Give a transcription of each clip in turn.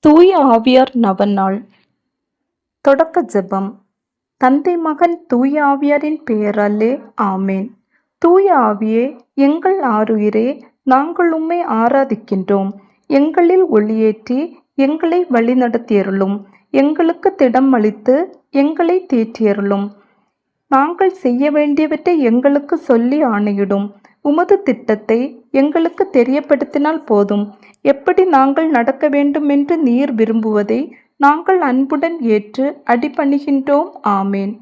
தூய ஆவியார் நவநாள். தொடக்க ஜெபம். தந்தை மகன் தூய ஆவியாரின் பெயராலே ஆமேன். தூய ஆவியே, எங்கள் ஆருயிரே, நாங்கள் உம்மை ஆராதிக்கின்றோம். எங்களில் ஒளியேற்றி எங்களை வழிநடத்தியருளும். எங்களுக்கு திடம் அளித்து எங்களை தேற்றியருளும். நாங்கள் செய்ய வேண்டியவற்றை எங்களுக்கு சொல்லி ஆணையிடும். உமது திட்டத்தை எங்களுக்கு தெரியப்படுத்தினால் போதும். எப்படி நாங்கள் நடக்க வேண்டும் என்று நீர் விரும்புவதை நாங்கள் அன்புடன் ஏற்று அடிபணிகின்றோம். ஆமேன்.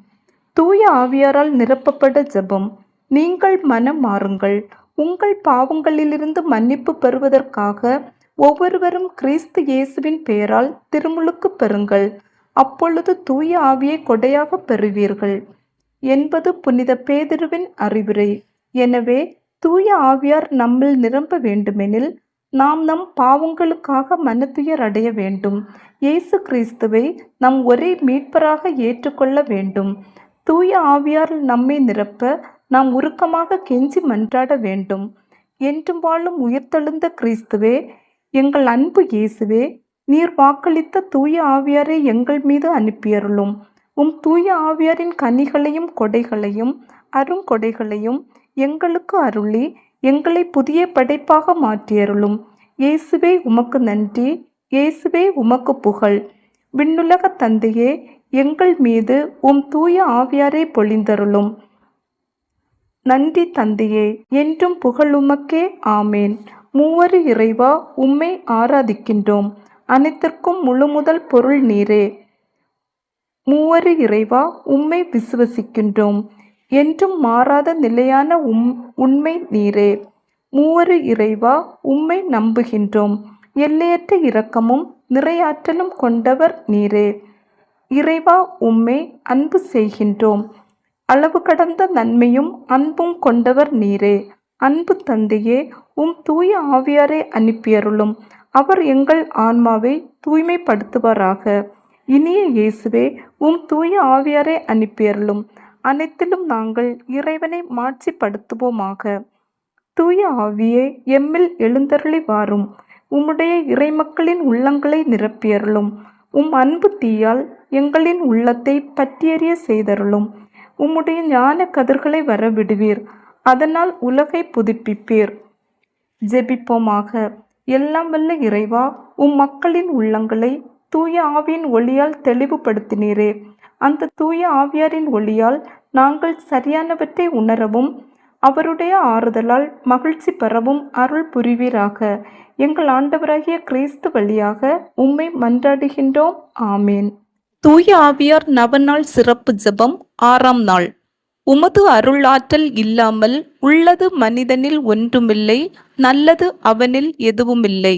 தூய ஆவியாரால் நிரப்பப்பட ஜெபம். நீங்கள் மனம் மாறுங்கள். உங்கள் பாவங்களிலிருந்து மன்னிப்பு பெறுவதற்காக ஒவ்வொருவரும் கிறிஸ்து இயேசுவின் பெயரால் திருமுழுக்கு பெறுங்கள். அப்பொழுது தூய ஆவியை கொடையாக பெறுவீர்கள் என்பது புனித பேதுருவின் அறிவுரை. எனவே தூய ஆவியார் நம்மில் நிரம்ப வேண்டுமெனில் நாம் நம் பாவங்களுக்காக மனத்துயர் அடைய வேண்டும். இயேசு கிறிஸ்துவை நம் ஒரே மீட்பராக ஏற்றுக்கொள்ள வேண்டும். தூய ஆவியார் நம்மை நிரப்ப நாம் உருக்கமாக கெஞ்சி மன்றாட வேண்டும். என்றும் வாழும் உயிர்த்தெழுந்த கிறிஸ்துவே, எங்கள் அன்பு இயேசுவே, நீர் வாக்களித்த தூய ஆவியாரை எங்கள் மீது அனுப்பியருளும். தூய ஆவியாரின் கனிகளையும் கொடைகளையும் அருங்கொடைகளையும் எங்களுக்கு அருளி எங்களை புதிய படைப்பாக மாற்றியருளும். இயேசுவே உமக்கு நன்றி. இயேசுவே உமக்கு புகழ். விண்ணுலக தந்தையே, எங்கள் மீது தூய ஆவியாரை பொழிந்தருளும். நன்றி தந்தையே, என்றும் புகழ் உமக்கே. ஆமேன். மூவரு இறைவா, உம்மை ஆராதிக்கின்றோம். அனைத்திற்கும் முழுமுதல் பொருள் நீரே. மூவரு இறைவா, உம்மை விசுவசிக்கின்றோம். என்றும் மாறாத நிலையான உண்மை நீரே. மூவரு இறைவா, உம்மை நம்புகின்றோம். எல்லையற்ற இரக்கமும் நிறையாற்றலும் கொண்டவர் நீரே. இறைவா, உம்மை அன்பு செய்கின்றோம். அளவு கடந்த நன்மையும் அன்பும் கொண்டவர் நீரே. அன்பு தந்தையே, தூய ஆவியாரை அனுப்பியருளும். அவர் எங்கள் ஆன்மாவை தூய்மைப்படுத்துவாராக. இனிய இயேசுவே, தூய ஆவியாரை அனுப்பியருளும். அனைத்திலும் நாங்கள் இறைவனை மாட்சிப்படுத்துவோமாக. தூய ஆவியே, எம்மில் எழுந்தருளி வாரும். உம்முடைய இறைமக்களின் உள்ளங்களை நிரப்பியருளும். அன்பு தீயால் எங்களின் உள்ளத்தை பற்றியறிய செய்தருளும். உம்முடைய ஞான கதிர்களை வரவிடுவீர். அதனால் உலகை புதுப்பிப்பீர். ஜெபிப்போமாக. எல்லாம் வல்ல இறைவா, மக்களின் உள்ளங்களை தூய ஆவியின் ஒளியால் தெளிவுபடுத்தினீரே. அந்த தூய ஆவியாரின் ஒளியால் நாங்கள் சரியானவற்றை உணரவும் அவருடைய ஆறுதலால் மகிழ்ச்சி பெறவும் அருள் புரிவீராக. எங்கள் ஆண்டவராகிய கிறிஸ்து வழியாக உம்மை மன்றாடுகின்றோம். ஆமேன். தூய ஆவியார் நவநாள் சிறப்பு ஜெபம். 6ஆம் நாள். உமது அருள் ஆற்றல் இல்லாமல் உள்ளது மனிதனில் ஒன்றுமில்லை, நல்லது அவனில் எதுவுமில்லை.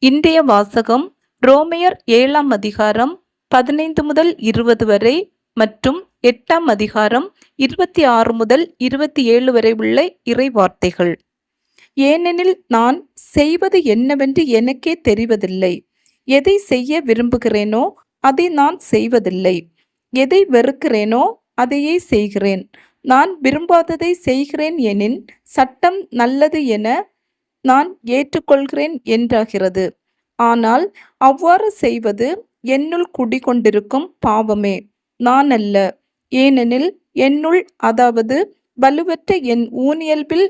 இன்றைய வாசகம் ரோமையர் 7ஆம் அதிகாரம் 15 முதல் 20 வரை மற்றும் 8ஆம் அதிகாரம் 26 முதல் 27 வரை உள்ள இறை வார்த்தைகள். ஏனெனில் நான் செய்வது என்னவென்று எனக்கே தெரிவதில்லை. எதை செய்ய விரும்புகிறேனோ அதை நான் செய்வதில்லை. எதை வெறுக்கிறேனோ அதையே செய்கிறேன். நான் விரும்பாததை செய்கிறேன் எனின் சட்டம் நல்லது என நான் ஏற்றுக்கொள்கிறேன் என்றாகிறது. ஆனால் அவ்வாறு செய்வது என்னுள் குடிகொண்டிருக்கும் பாவமே, நான் அல்ல. ஏனெனில் என்னுள், அதாவது வலுவற்ற என் ஊனியல்பில்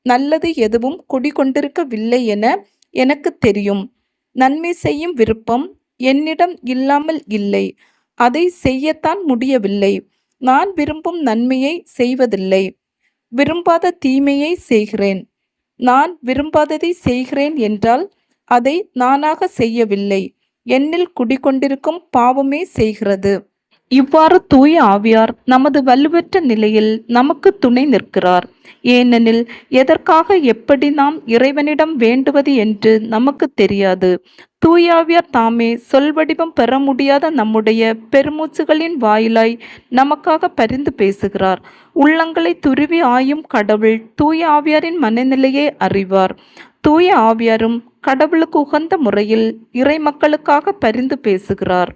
நல்லது எதுவும் குடிகொண்டிருக்கவில்லை என எனக்கு தெரியும். நன்மை செய்யும் விருப்பம் என்னிடம் இல்லாமல் இல்லை. அதை செய்யத்தான் முடியவில்லை. நான் விரும்பும் நன்மையை செய்வதில்லை, விரும்பாத தீமையை செய்கிறேன். நான் விரும்பாததை செய்கிறேன் என்றால் அதை நானாக செய்யவில்லை, என்னில் குடிகொண்டிருக்கும் பாவமே செய்கிறது. இவ்வாறு தூய ஆவியார் நமது வலுவற்ற நிலையில் நமக்கு துணை நிற்கிறார். ஏனெனில் எதற்காக எப்படி நாம் இறைவனிடம் வேண்டுவது என்று நமக்கு தெரியாது. தூய ஆவியார் தாமே சொல்வடிவம் பெற முடியாத நம்முடைய பெருமூச்சுகளின் வாயிலாய் நமக்காக பரிந்து பேசுகிறார். உள்ளங்களை துருவி ஆயும் கடவுள் தூய ஆவியாரின் மனநிலையை அறிவார். தூய ஆவியாரும் கடவுளுக்கு உகந்த முறையில் இறை மக்களுக்காக பரிந்து பேசுகிறார்.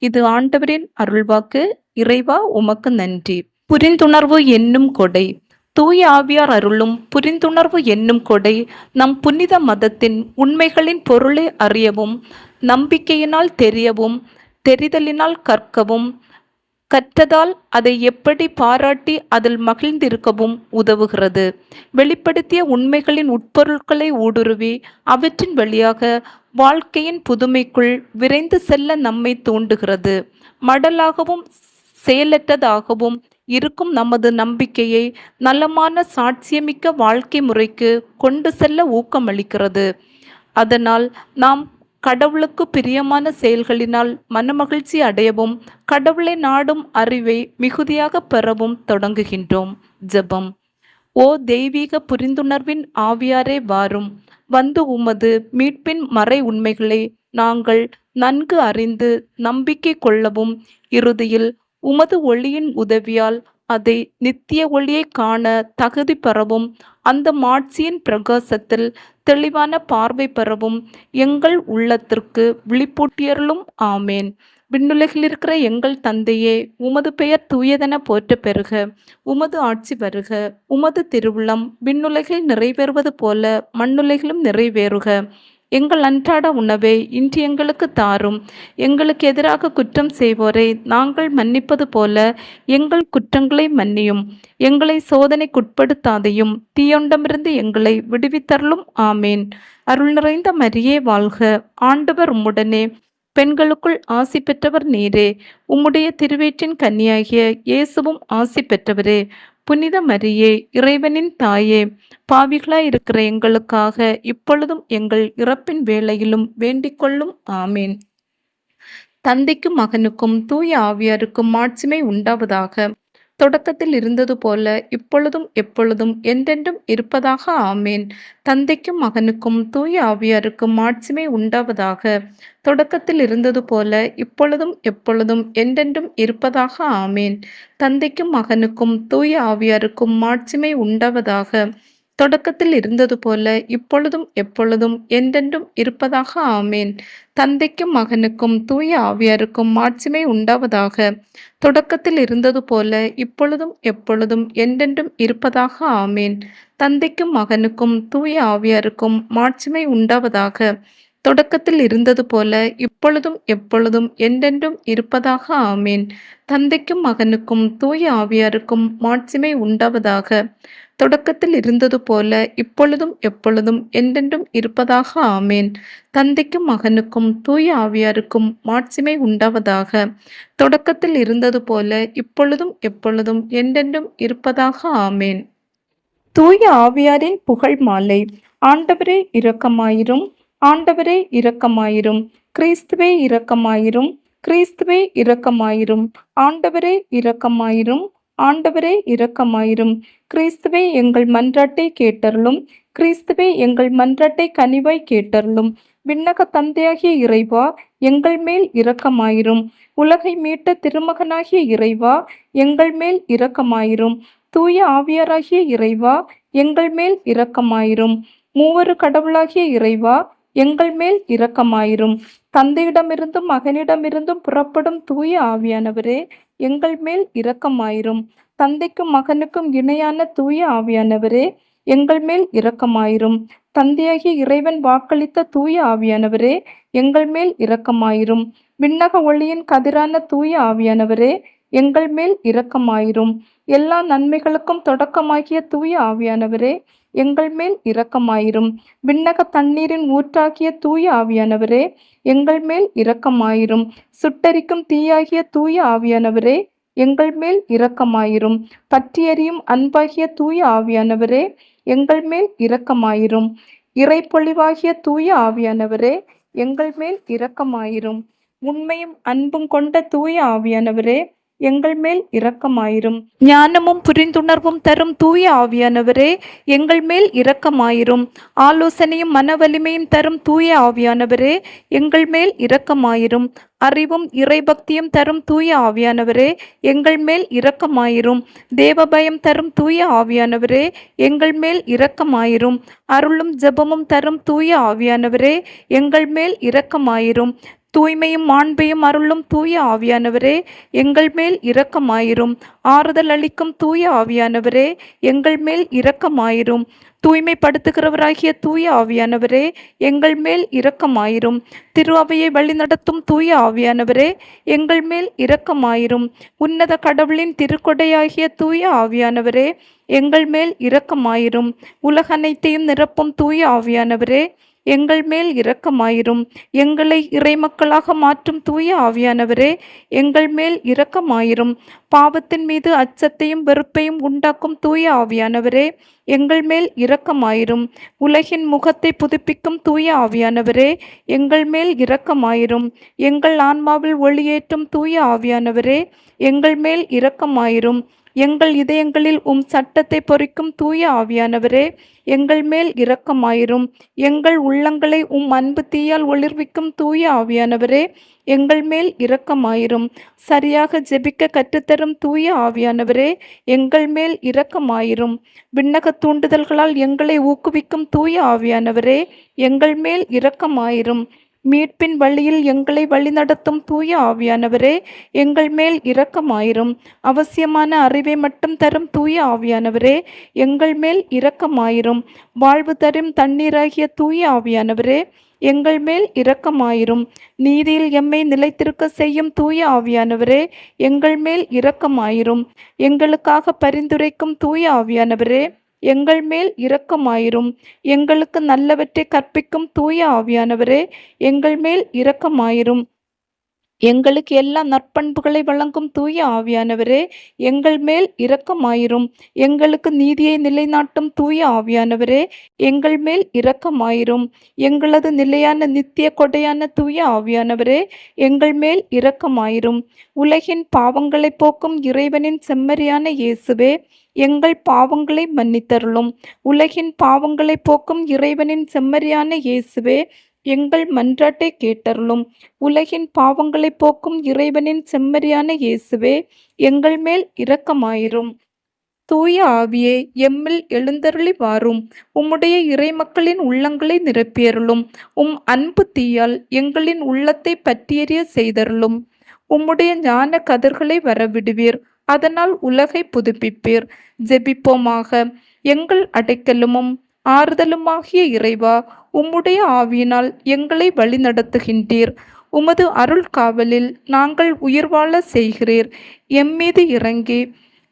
இது ஆண்டவரின் அருள்வாக்கு. இறைவா, உமக்கு நன்றி. புரிந்துணர்வு என்னும் கொடை. தூய ஆவியார் அருளும் புரிந்துணர்வு என்னும் கொடை நம் புனித மதத்தின் உண்மைகளின் பொருளை அறியவும், நம்பிக்கையினால் தெரியவும், தெரிதலினால் கற்கவும், கற்றதால் அதை எப்படி பாராட்டி அதில் மகிழ்ந்திருக்கவும் உதவுகிறது. வெளிப்படுத்திய உண்மைகளின் உட்பொருட்களை ஊடுருவி அவற்றின் வழியாக வாழ்க்கையின் புதுமைக்குள் விரைந்து செல்ல நம்மை தூண்டுகிறது. மடலாகவும் செயலற்றதாகவும் இருக்கும் நமது நம்பிக்கையை நலமான சாட்சியமிக்க வாழ்க்கை முறைக்கு கொண்டு செல்ல ஊக்கமளிக்கிறது. அதனால் நாம் கடவுளுக்கு பிரியமான செயல்களினால் மனமகிழ்ச்சி அடையவும், கடவுளை நாடும் அறிவை மிகுதியாக பெறவும் தொடங்குகின்றோம். ஜெபம். ஓ தெய்வீக புரிந்துணர்வின் ஆவியாரே வாரும், வந்து உமது மீட்பின் மறை உண்மைகளை நாங்கள் நன்கு அறிந்து நம்பிக்கை கொள்ளவும், இறுதியில் உமது ஒளியின் உதவியால் அதை நித்திய ஒளியை காண தகுதி பெறவும், அந்த மாட்சியின் பிரகாசத்தில் தெளிவான பார்வை பெறவும் எங்கள் உள்ளத்திற்கு விழிப்பூட்டியருளும். ஆமேன். விண்ணுலகில் இருக்கிற எங்கள் தந்தையே, உமது பெயர் தூயதென போற்ற பெறுக. உமது ஆட்சி வருக. உமது திருவுளம் விண்ணுலகில் நிறைவேறுவது போல மண்ணுலகிலும் நிறைவேறுக. எங்கள் அன்றாட உணவை இன்று எங்களுக்கு தாரும். எங்களுக்கு எதிராக குற்றம் செய்வோரை நாங்கள் மன்னிப்பது போல எங்கள் குற்றங்களை மன்னியும். எங்களை சோதனைக்குட்படுத்தாதையும், தீயொண்டமிருந்து எங்களை விடுவித்தருளும். ஆமேன். அருள் நிறைந்த மரியே வாழ்க. ஆண்டவர் உம்முடனே, பெண்களுக்குள் ஆசி பெற்றவர் நீரே. உம்முடைய திருவயிற்றின் கன்னியாகிய இயேசுவும் ஆசி பெற்றவரே. புனித மரியே, இறைவனின் தாயே, பாவிகளாய் இருக்கிற எங்களுக்காக இப்பொழுதும் எங்கள் இறப்பின் வேளையிலும் வேண்டிக் கொள்ளும். ஆமீன். தந்தைக்கும் மகனுக்கும் தூய ஆவியாருக்கும் மாட்சிமை உண்டாவதாக. தொடக்கத்தில் இருந்தது போல இப்பொழுதும் எப்பொழுதும் என்றென்றும் இருப்பதாக. ஆமேன். தந்தைக்கும் மகனுக்கும் தூய ஆவியாருக்கும் மாட்சிமை உண்டாவதாக. தொடக்கத்தில் இருந்தது போல இப்பொழுதும் எப்பொழுதும் என்றென்றும் இருப்பதாக. ஆமேன். தந்தைக்கும் மகனுக்கும் தூய ஆவியாருக்கும் மாட்சிமை உண்டாவதாக. தொடக்கத்தில் இருந்தது போல இப்பொழுதும் எப்பொழுதும் என்றென்றும் இருப்பதாக. ஆமேன். தந்தைக்கும் மகனுக்கும் தூய ஆவியாருக்கும் மாட்சிமை உண்டாவதாக. தொடக்கத்தில் இருந்தது போல இப்பொழுதும் எப்பொழுதும் என்றென்றும் இருப்பதாக. ஆமேன். தந்தைக்கும் மகனுக்கும் தூய ஆவியாருக்கும் மாட்சிமை உண்டாவதாக. தொடக்கத்தில் இருந்தது போல இப்பொழுதும் எப்பொழுதும் என்றென்றும் இருப்பதாக. ஆமேன். தந்தைக்கும் மகனுக்கும் தூய ஆவியாருக்கும் மாட்சிமை உண்டாவதாக. தொடக்கத்தில் இருந்தது போல இப்பொழுதும் எப்பொழுதும் என்றென்றும் இருப்பதாக. ஆமேன். தந்தைக்கும் மகனுக்கும் தூய ஆவியாருக்கும் மாட்சிமை உண்டாவதாக. தொடக்கத்தில் இருந்தது போல இப்பொழுதும் எப்பொழுதும் என்றென்றும் இருப்பதாக. ஆமேன். தூய ஆவியாரின் புகழ் மாலை. ஆண்டவரே இரக்கமாயிரும். ஆண்டவரே இரக்கமாயிரும். கிறிஸ்துவே இரக்கமாயிரும். கிறிஸ்துவே இரக்கமாயிரும். ஆண்டவரே இரக்கமாயிரும். ஆண்டவரே இரக்கமாயிரும். கிறிஸ்துவே எங்கள் மன்றாட்டை கேட்டருளும். கிறிஸ்துவே எங்கள் மன்றாட்டை கனிவாய் கேட்டருளும். விண்ணக தந்தையாகிய இறைவா, எங்கள் மேல் இரக்கமாயிரும். உலகை மீட்ட திருமகனாகிய இறைவா, எங்கள் மேல் இரக்கமாயிரும். தூய ஆவியாராகிய இறைவா, எங்கள் மேல் இரக்கமாயிரும். மூவரு கடவுளாகிய இறைவா, எங்கள் மேல் இரக்கமாயிரும். தந்தையிடமிருந்தும் மகனிடமிருந்தும் புறப்படும் தூய ஆவியானவரே, எங்கள் மேல் இரக்கமாயிரும். தந்தைக்கும் மகனுக்கும் இணையான தூய ஆவியானவரே, எங்கள் மேல் இரக்கமாயிரும். தந்தையாகிய இறைவன் வாக்களித்த தூய ஆவியானவரே, எங்கள் மேல் இரக்கமாயிரும். விண்ணக ஒளியின் கதிரான தூய ஆவியானவரே, எங்கள் மேல் இரக்கமாயிரும். எல்லா நன்மைகளுக்கும் தொடக்கமாகிய தூய ஆவியானவரே, எங்கள் மேல் இரக்கமாயிரும். விண்ணக தண்ணீரின் ஊற்றாகிய தூய ஆவியானவரே, எங்கள் மேல் இரக்கமாயிரும். சுட்டரிக்கும் தீயாகிய தூய ஆவியானவரே, எங்கள் மேல் இரக்கமாயிரும். பற்றியறியும் அன்பாகிய தூய ஆவியானவரே, எங்கள் மேல் இரக்கமாயிரும். இறைப்பொழிவாகிய தூய ஆவியானவரே, எங்கள் மேல் இரக்கமாயிரும். உண்மையும் அன்பும் கொண்ட தூய ஆவியானவரே, எங்கள் மேல் இரக்கமாயிரும். ஞானமும் புரிந்துணர்வும் தரும் தூய ஆவியானவரே, எங்கள் மேல் இரக்கமாயிரும். ஆலோசனையும் மன வலிமையும் தரும் தூய ஆவியானவரே, எங்கள் மேல் இரக்கமாயிரும். அறிவும் இறைபக்தியும் தரும் தூய ஆவியானவரே, எங்கள் மேல் இரக்கமாயிரும். தேவபயம் தரும் தூய ஆவியானவரே, எங்கள் மேல் இரக்கமாயிரும். அருளும் ஜெபமும் தரும் தூய ஆவியானவரே, எங்கள் மேல் இரக்கமாயிரும். தூய்மையும் மாண்பையும் அருளும் தூய ஆவியானவரே, எங்கள் மேல் இரக்கமாயிரும். ஆறுதல் அளிக்கும் தூய ஆவியானவரே, எங்கள் மேல் இரக்கமாயிரும். தூய்மைப்படுத்துகிறவராகிய தூய ஆவியானவரே, எங்கள் மேல் இரக்கமாயிரும். திரு அவையை வழிநடத்தும் தூய ஆவியானவரே, எங்கள் மேல் இரக்கமாயிரும். உன்னத கடவுளின் திருக்கொடையாகிய தூய ஆவியானவரே, எங்கள் மேல் இரக்கமாயிரும். உலகனைத்தையும் நிரப்பும் தூய ஆவியானவரே, எங்கள் மேல் இரக்கமாயிரும். எங்களை இறைமக்களாக மாற்றும் தூய ஆவியானவரே, எங்கள் மேல் இரக்கமாயிரும். பாவத்தின் மீது அச்சத்தையும் வெறுப்பையும் உண்டாக்கும் தூய ஆவியானவரே, எங்கள் மேல் இரக்கமாயிரும். உலகின் முகத்தை புதுப்பிக்கும் தூய ஆவியானவரே, எங்கள் மேல் இரக்கமாயிரும். எங்கள் ஆன்மாவில் ஒளியேற்றும் தூய ஆவியானவரே, எங்கள் மேல் இரக்கமாயிரும். எங்கள் இதயங்களில் சட்டத்தை பொறிக்கும் தூய ஆவியானவரே, எங்கள் மேல் இரக்கமாயிரும். எங்கள் உள்ளங்களை அன்பு தீயால் ஒளிர்விக்கும் தூய ஆவியானவரே, எங்கள் மேல் இரக்கமாயிரும். சரியாக ஜெபிக்க கற்றுத்தரும் தூய ஆவியானவரே, எங்கள் மேல் இரக்கமாயிரும். விண்ணக தூண்டுதல்களால் எங்களை ஊக்குவிக்கும் தூய ஆவியானவரே, எங்கள் மேல் இரக்கமாயிரும். மீட்பின் வழியில் எங்களை வழிநடத்தும் தூய ஆவியானவரே, எங்கள் மேல் இரக்கமாயிரும். அவசியமான அறிவை மட்டும் தரும் தூய ஆவியானவரே, எங்கள் மேல் இரக்கமாயிரும். வாழ்வு தரும் தண்ணீராகிய தூய ஆவியானவரே, எங்கள் மேல் இரக்கமாயிரும். நீதியில் எம்மை நிலைத்திருக்க செய்யும் தூய ஆவியானவரே, எங்கள் மேல் இரக்கமாயிரும். எங்களுக்காக பரிந்துரைக்கும் தூய ஆவியானவரே, எங்கள் மேல் இரக்கமாயிரும். எங்களுக்கு நல்லவற்றை கற்பிக்கும் தூய ஆவியானவரே, எங்கள் மேல் இரக்கமாயிரும். எங்களுக்கு எல்லா நற்பண்புகளை வழங்கும் தூய ஆவியானவரே, எங்கள் மேல் இரக்கமாயிரும். எங்களுக்கு நீதியை நிலைநாட்டும் தூய ஆவியானவரே, எங்கள் மேல் இரக்கமாயிரும். எங்களது நிலையான நித்திய கொடையான தூய ஆவியானவரே, எங்கள் மேல் இரக்கமாயிரும். உலகின் பாவங்களை போக்கும் இறைவனின் செம்மறியான இயேசுவே, எங்கள் பாவங்களை மன்னித்தருளும். உலகின் பாவங்களை போக்கும் இறைவனின் செம்மறியான இயேசுவே, எங்கள் மன்றாட்டை கேட்டருளும். உலகின் பாவங்களை போக்கும் இறைவனின் செம்மறியான இயேசுவே, எங்கள் மேல் இரக்கமாயிரும். தூய ஆவியே, எம்மில் எழுந்தருளி வாரும். உம்முடைய இறைமக்களின் உள்ளங்களை நிரப்பியருளும். அன்பு தீயால் எங்களின் உள்ளத்தை பற்றியெறிய செய்தருளும். உம்முடைய ஞான கதிர்களை வரவிடுவீர். அதனால் உலகை புதுப்பிப்பீர். ஜெபிப்போமாக. எங்கள் அடைக்கலமும் ஆறுதலுமாகிய இறைவா, உம்முடைய ஆவியினால் எங்களை வழிநடத்துகின்றீர். உமது அருள் காவலில் நாங்கள் உயிர் வாழ செய்கிறீர். எம்மீது இறங்கி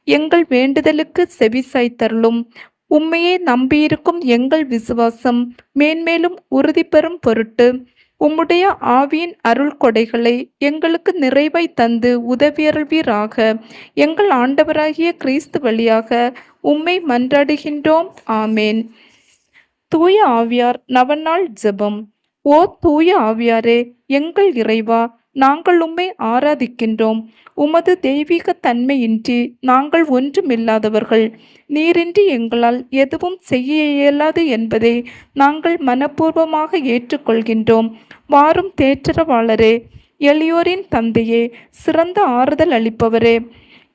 எங்கள் வேண்டுதலுக்கு செவிசாய்த்தருளும். உம்மையே நம்பியிருக்கும் எங்கள் விசுவாசம் மேன்மேலும் உறுதி பெறும் பொருட்டு உம்முடைய ஆவியின் அருள் கொடைகளை எங்களுக்கு நிறைவாய் தந்து உதவியருள்வீராக. எங்கள் ஆண்டவராகிய கிறிஸ்து வழியாக உம்மை மன்றாடுகின்றோம். ஆமேன். தூய ஆவியார் நவநாள் ஜெபம். ஓ தூய ஆவியாரே, எங்கள் இறைவா, நாங்கள் உம்மை ஆராதிக்கின்றோம். உமது தெய்வீக தன்மையின்றி நாங்கள் ஒன்றுமில்லாதவர்கள். நீரின்றி எங்களால் எதுவும் செய்ய இயலாது என்பதை நாங்கள் மனப்பூர்வமாக ஏற்றுக்கொள்கின்றோம். வாரும் தேற்றரவாளரே, எளியோரின் தந்தையே, சிறந்த ஆறுதல் அளிப்பவரே,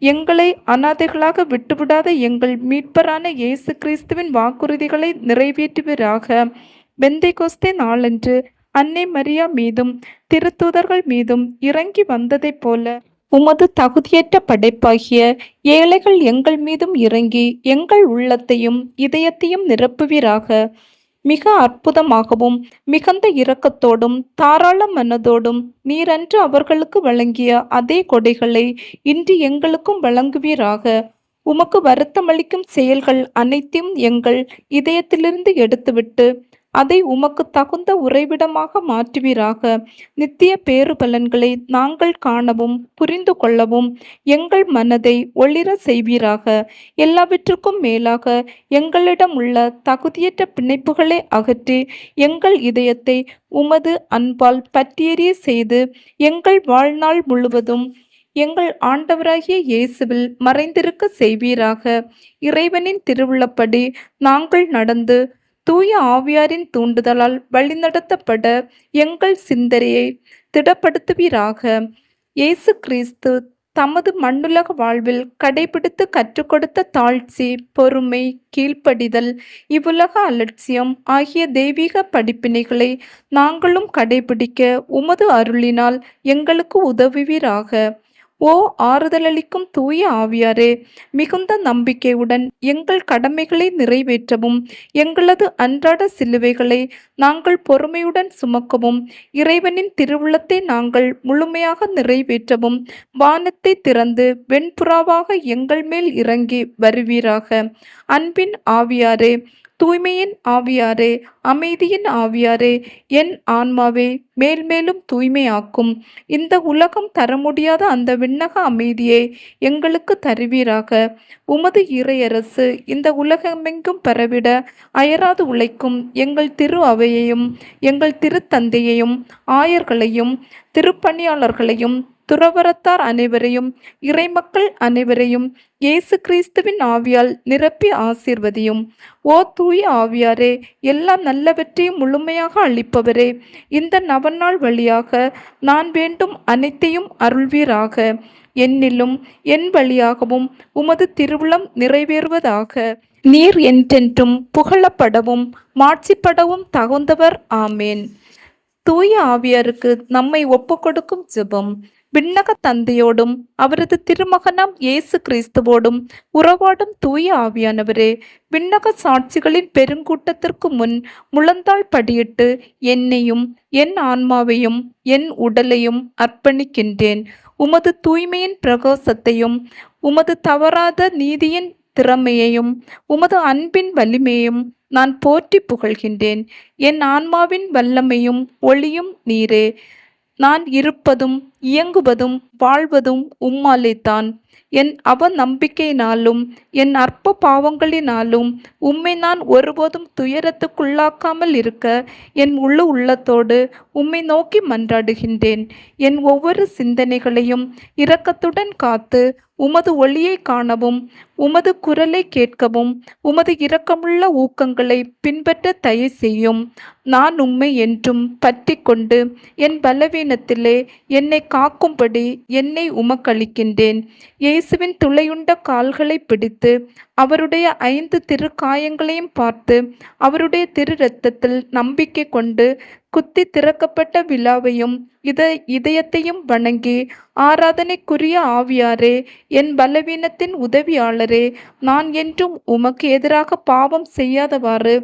எங்களை அனாதைகளாக விட்டுவிடாத எங்கள் மீட்பரான இயேசு கிறிஸ்துவின் வாக்குறுதிகளை நிறைவேற்றுவீராக. பெந்தைகொஸ்தே நாளன்று அன்னை மரியா மீதும் திருத்தூதர்கள் மீதும் இறங்கி வந்ததைப் போல உமது தகுதியற்ற படைப்பாகிய ஏழைகள் எங்கள் மீதும் இறங்கி எங்கள் உள்ளத்தையும் இதயத்தையும் நிரப்புவீராக. மிக அற்புதமாகவும் மிகுந்த இரக்கத்தோடும் தாராள மனதோடும் நீரன்று அவர்களுக்கு வழங்கிய அதே கொடைகளை இன்று எங்களுக்கும் வழங்குவீராக. உமக்கு வருத்தமளிக்கும் செயல்கள் அனைத்தையும் எங்கள் இதயத்திலிருந்து எடுத்துவிட்டு அதை உமக்கு தகுந்த உறைவிடமாக மாற்றுவீராக. நித்திய பேறுபலன்களை நாங்கள் காணவும் புரிந்து கொள்ளவும் எங்கள் மனதை ஒளிர செய்வீராக. எல்லாவற்றுக்கும் மேலாக எங்களிடம் உள்ள தகுதியற்ற பிணைப்புகளை அகற்றி எங்கள் இதயத்தை உமது அன்பால் பற்றியெறிய செய்து எங்கள் வாழ்நாள் முழுவதும் எங்கள் ஆண்டவராகிய இயேசுவில் மறைந்திருக்க செய்வீராக. இறைவனின் திருவுள்ளப்படி நாங்கள் நடந்து தூய ஆவியாரின் தூண்டுதலால் வழிநடத்தப்பட எங்கள் சிந்தனையை திடப்படுத்துவீராக. இயேசு கிறிஸ்து தமது மண்ணுலக வாழ்வில் கடைபிடித்து கற்றுக் கொடுத்த தாழ்ச்சி, பொறுமை, கீழ்ப்படிதல், இவ்வுலக அலட்சியம் ஆகிய தெய்வீக படிப்பினைகளை நாங்களும் கடைபிடிக்க உமது அருளினால் எங்களுக்கு உதவுவீராக. ஓ ஆறுதலளிக்கும் தூய ஆவியாரே, மிகுந்த நம்பிக்கையுடன் எங்கள் கடமைகளை நிறைவேற்றவும், எங்களது அன்றாட சிலுவைகளை நாங்கள் பொறுமையுடன் சுமக்கவும், இறைவனின் திருவுளத்தை நாங்கள் முழுமையாக நிறைவேற்றவும் வானத்தை திறந்து வெண்புறாவாக எங்கள் மேல் இறங்கி வருவீராக. அன்பின் ஆவியாரே, தூய்மையின் ஆவியாரே, அமைதியின் ஆவியாரே, என் ஆன்மாவை மேல்மேலும் தூய்மையாக்கும். இந்த உலகம் தர முடியாத அந்த விண்ணக அமைதியை எங்களுக்கு தருவீராக. உமது இறையரசு இந்த உலகமெங்கும் பரவிட அயராது உழைக்கும் எங்கள் திரு அவையையும், எங்கள் திருத்தந்தையையும், ஆயர்களையும், திருப்பணியாளர்களையும், துறவரத்தார் அனைவரையும், இறைமக்கள் அனைவரையும் இயேசு கிறிஸ்துவின் ஆவியால் நிரப்பி ஆசீர்வதியும். ஓ தூய ஆவியாரே, எல்லா நல்லவற்றையும் முழுமையாக அளிப்பவரே, இந்த நவநாள் வழியாக நான் வேண்டும் அனைத்தையும் அருள்வீராக. என்னிலும் என் வழியாகவும் உமது திருவுளம் நிறைவேறுவதாக. நீர் என்றென்றும் புகழப்படவும் மாட்சிப்படவும் தகுந்தவர். ஆமேன். தூய ஆவியாருக்கு நம்மை ஒப்புக்கொடுக்கும் ஜெபம். விண்ணக தந்தையோடும் அவரது திருமகனாம் இயேசு கிறிஸ்துவோடும் உறவாடும் தூய ஆவியானவரே, விண்ணக சாட்சிகளின் பெருங்கூட்டத்திற்கு முன் முழந்தாள் படியிட்டு என்னையும் என் ஆன்மாவையும் என் உடலையும் அர்ப்பணிக்கின்றேன். உமது தூய்மையின் பிரகாசத்தையும், உமது தவறாத நீதியின் திறமையையும், உமது அன்பின் வலிமையையும் நான் போற்றி புகழ்கின்றேன். என் ஆன்மாவின் வல்லமையும் ஒளியும் நீரே. நான் இருப்பதும் இயங்குவதும் வாழ்வதும் உம்மாலே தான். என் அவநம்பிக்கையினாலும் என் அற்ப பாவங்களினாலும் உம்மை நான் ஒருபோதும் துயரத்துக்குள்ளாக்காமல் இருக்க என் முழு உள்ளத்தோடு உம்மை நோக்கி மன்றாடுகின்றேன். என் ஒவ்வொரு சிந்தனைகளையும் இரக்கத்துடன் காத்து உமது ஒளியை காணவும், உமது குரலை கேட்கவும், உமது இரக்கமுள்ள ஊக்கங்களை பின்பற்ற தயை செய்யும். நான் உம்மை என்றும் பற்றி கொண்டு என் பலவீனத்திலே என்னை காக்கும்படி என்னை உமக்களிக்கின்றேன். இயேசுவின் துளையுண்ட கால்களை பிடித்து அவருடைய 5 திருக்காயங்களையும் பார்த்து அவருடைய திரு இரத்தத்தில் நம்பிக்கை கொண்டு குத்தி திறக்கப்பட்ட விழாவையும் இதயத்தையும் வணங்கி, ஆராதனைக்குரிய ஆவியாரே, என் பலவீனத்தின் உதவியாளரே, நான் என்றும் உமக்கு எதிராக பாவம் செய்யாதவாறு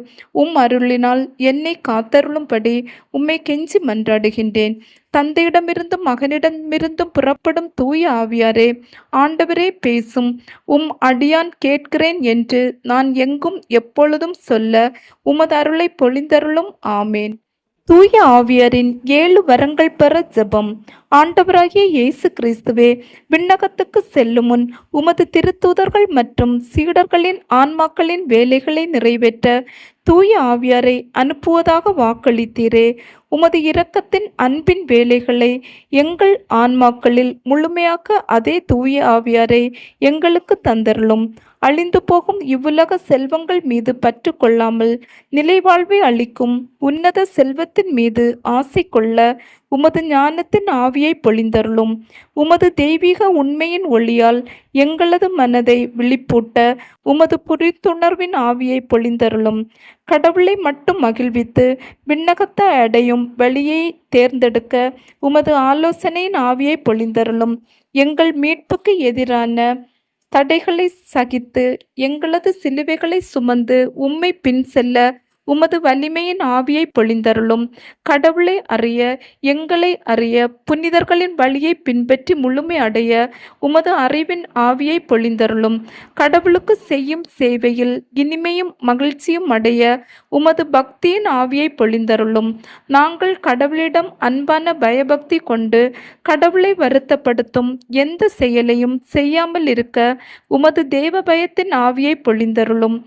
உம் அருளினால் என்னை காத்தருளும்படி உம்மை கெஞ்சி மன்றாடுகின்றேன். தந்தையிடமிருந்தும் மகனிடமிருந்தும் புறப்படும் தூய ஆவியாரே, ஆண்டவரே பேசும், உம் அடியான் கேட்கிறேன் என்று நான் எங்கும் எப்பொழுதும் சொல்ல உமது அருளை பொழிந்தருளும். ஆமேன். தூய ஆவியாரின் 7 வரங்கள் பெற ஜெபம். ஆண்டவராகிய இயேசு கிறிஸ்துவே, விண்ணகத்துக்கு செல்லும் முன் உமது திருத்தூதர்கள் மற்றும் சீடர்களின் ஆன்மாக்களின் வேலைகளை நிறைவேற்ற தூய ஆவியாரை அனுப்புவதாக வாக்களித்தீரே. உமது இரக்கத்தின் அன்பின் வேலைகளை எங்கள் ஆன்மாக்களில் முழுமையாக்க அதே தூய ஆவியாரை எங்களுக்கு தந்தருளும். அழிந்து போகும் இவ்வுலக செல்வங்கள் மீது பற்று கொள்ளாமல் நிலைவாழ்வை அளிக்கும் உன்னத செல்வத்தின் மீது ஆசை கொள்ள உமது ஞானத்தின் ஆவியை பொழிந்தருளும். உமது தெய்வீக உண்மையின் ஒளியால் எங்களது மனதை விழிப்பூட்ட உமது புரிந்துணர்வின் ஆவியை பொழிந்தருளும். கடவுளை மட்டும் மகிழ்வித்து விண்ணகத்தை அடையும் வழியை தேர்ந்தெடுக்க உமது ஆலோசனையின் ஆவியை பொழிந்தருளும். எங்கள் மீட்புக்கு எதிரான தடைகளை சகித்து எங்களது சிலுவைகளை சுமந்து உம்மை பின் செல்ல உமது வலிமையின் ஆவியை பொழிந்தருளும். கடவுளை அறிய, எங்களை அறிய, புனிதர்களின் வழியை பின்பற்றி முழுமை அடைய உமது அறிவின் ஆவியை பொழிந்தருளும். கடவுளுக்கு செய்யும் சேவையில் இனிமையும் மகிழ்ச்சியும் அடைய உமது பக்தியின் ஆவியை பொழிந்தருளும். நாங்கள் கடவுளிடம் அன்பான பயபக்தி கொண்டு கடவுளை வருத்தப்படுத்தும் எந்த செயலையும் செய்யாமல் இருக்க உமது தேவ பயத்தின் ஆவியை பொழிந்தருளும்.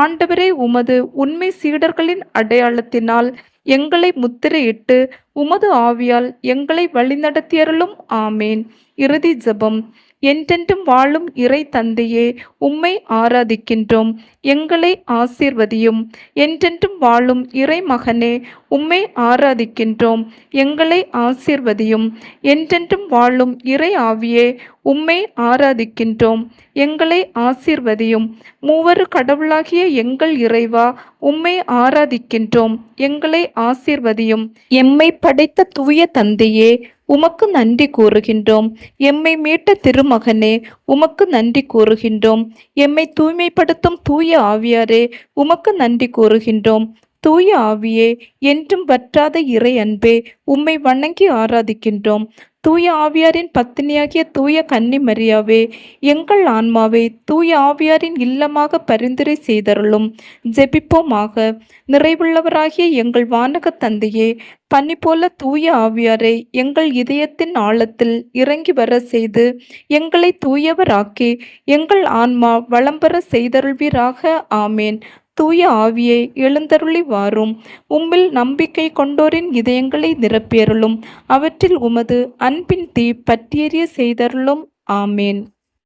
ஆண்டவரே, உமது உண்மை சீடர்களின் அடையாளத்தினால் எங்களை முத்திரையிட்டு உமது ஆவியால் எங்களை வழிநடத்தியருளும். ஆமேன். இறுதி ஜெபம். என்றென்றும் வாழும் இறை தந்தையே, உம்மை ஆராதிக்கின்றோம். எங்களை ஆசீர்வதியும். என்றென்றும் வாழும் இறை மகனே, உம்மை ஆராதிக்கின்றோம். எங்களை ஆசீர்வதியும். என்றென்றும் வாழும் இறை ஆவியே, உம்மை ஆராதிக்கின்றோம். எங்களை ஆசீர்வதியும். மூவரு கடவுளாகிய எங்கள் இறைவா, உம்மை ஆராதிக்கின்றோம். எங்களை ஆசீர்வதியும். எம்மை படைத்த தூய தந்தையே, உமக்கு நன்றி கூறுகின்றோம். எம்மை மீட்ட திருமகனே, உமக்கு நன்றி கூறுகின்றோம். எம்மை தூய்மைப்படுத்தும் தூய ஆவியாரே, உமக்கு நன்றி கூறுகின்றோம். தூய ஆவியே, என்றும் வற்றாத இறை அன்பே, உம்மை வணங்கி ஆராதிக்கின்றோம். தூய ஆவியாரின் பத்தினியாகிய தூய கன்னி மரியாவே, எங்கள் ஆன்மாவை தூய ஆவியாரின் இல்லமாக பரிந்துரை செய்தருளும். ஜெபிப்போமாக. நிறைவுள்ளவராகிய எங்கள் வானக தந்தையே, பனி போல தூய ஆவியாரை எங்கள் இதயத்தின் ஆழத்தில் இறங்கி வர செய்து எங்களை தூயவராக்கி எங்கள் ஆன்மா வளம்பெற செய்தருள்வீராக. ஆமேன். தூய ஆவியை எழுந்தருளி வாரும். உம்மில் நம்பிக்கை கொண்டோரின் இதயங்களை நிரப்பியருளும். அவற்றில் உமது அன்பின் தீ பற்றியெரிய செய்தருளும். ஆமேன்.